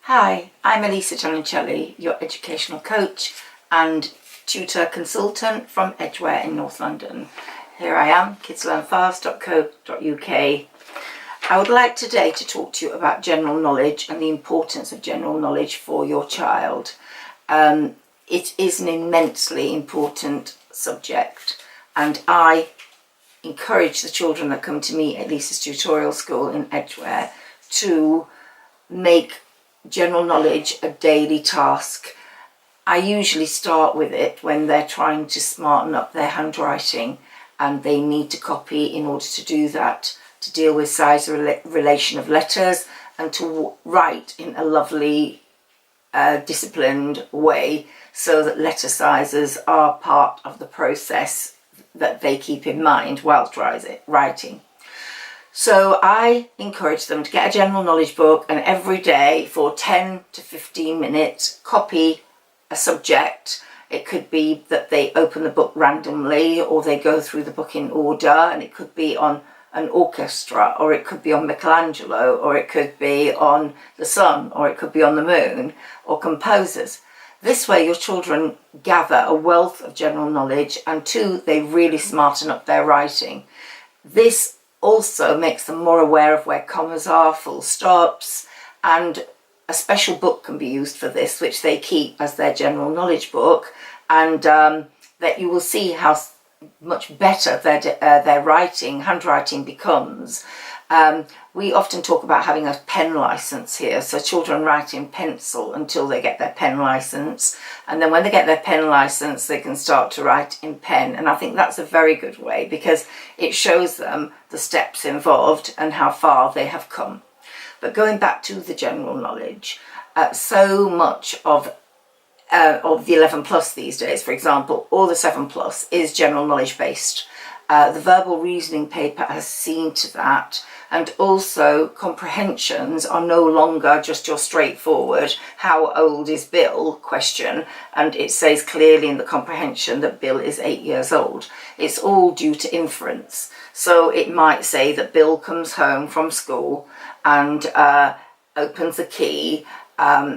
Hi, I'm Elisa Giannicelli, your educational coach and tutor consultant from Edgware in North London. Here I am, kidslearnfast.co.uk. I would like today to talk to you about general knowledge and the importance of general knowledge for your child. It is an immensely important subject, and I encourage the children that come to me at Lisa's Tutorial School in Edgware to make general knowledge a daily task. I usually start with it when they're trying to smarten up their handwriting and they need to copy in order to do that, to deal with size relation of letters and to write in a lovely disciplined way so that letter sizes are part of the process that they keep in mind whilst writing. So I encourage them to get a general knowledge book and every day for 10 to 15 minutes copy a subject. It could be that they open the book randomly or they go through the book in order, and it could be on an orchestra, or it could be on Michelangelo, or it could be on the sun, or it could be on the moon, or composers. This way your children gather a wealth of general knowledge, and two, they really smarten up their writing. This also makes them more aware of where commas are, full stops, and a special book can be used for this, which they keep as their general knowledge book, and that you will see how much better their handwriting becomes. We often talk about having a pen license here, so children write in pencil until they get their pen license, and then when they get their pen license they can start to write in pen, and I think that's a very good way because it shows them the steps involved and how far they have come. But going back to the general knowledge, so much of the 11 plus these days, for example, or the 7 plus is general knowledge based. The verbal reasoning paper has seen to that, and also comprehensions are no longer just your straightforward how old is Bill question, and it says clearly in the comprehension that Bill is 8 years old. It's all due to inference. So it might say that Bill comes home from school and opens the key.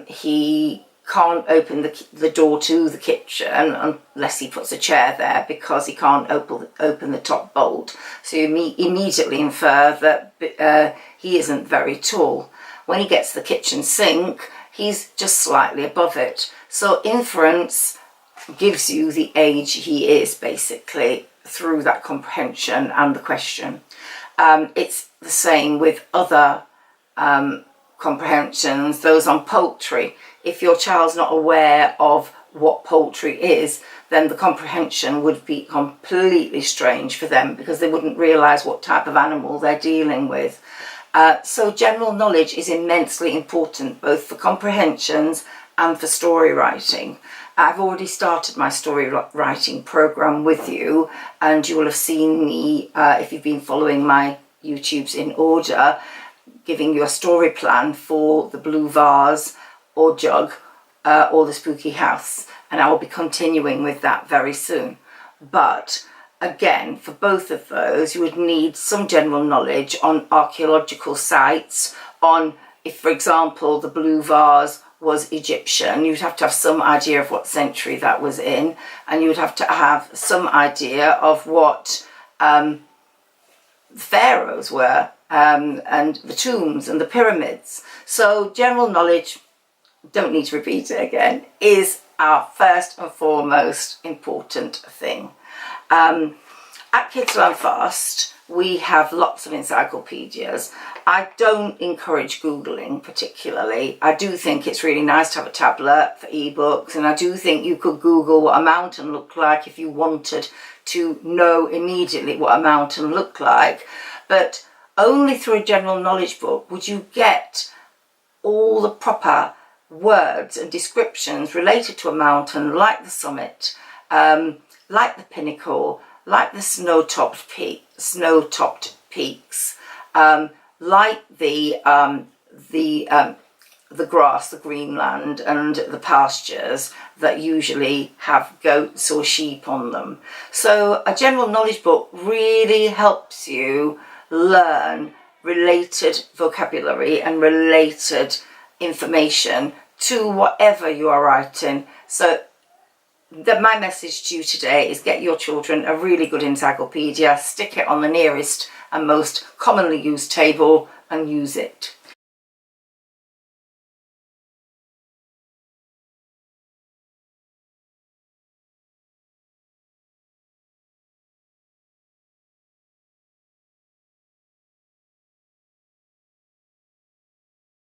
He can't open the door to the kitchen unless he puts a chair there because he can't open the top bolt. So you immediately infer that he isn't very tall. When he gets to the kitchen sink, he's just slightly above it. So inference gives you the age he is, basically, through that comprehension and the question. It's the same with other comprehensions, those on poultry. If your child's not aware of what poultry is, then the comprehension would be completely strange for them because they wouldn't realise what type of animal they're dealing with. So general knowledge is immensely important, both for comprehensions and for story writing. I've already started my story writing program with you, and you will have seen me, if you've been following my YouTubes in order, giving you a story plan for the blue vase or jug or the spooky house, and I will be continuing with that very soon. But again, for both of those you would need some general knowledge on archaeological sites, on if for example the blue vase was Egyptian, you'd have to have some idea of what century that was in, and you would have to have some idea of what the pharaohs were, and the tombs and the pyramids. So general knowledge, don't need to repeat it again, is our first and foremost important thing. At Kids Learn Fast we have lots of encyclopedias. I don't encourage Googling particularly. I do think it's really nice to have a tablet for ebooks, and I do think you could Google what a mountain looked like if you wanted to know immediately what a mountain looked like, but only through a general knowledge book would you get all the proper words and descriptions related to a mountain, like the summit, like the pinnacle, like the snow-topped peaks, like the grass, the green land, and the pastures that usually have goats or sheep on them. So a general knowledge book really helps you learn related vocabulary and related information to whatever you are writing. So my message to you today is get your children a really good encyclopedia, stick it on the nearest and most commonly used table and use it.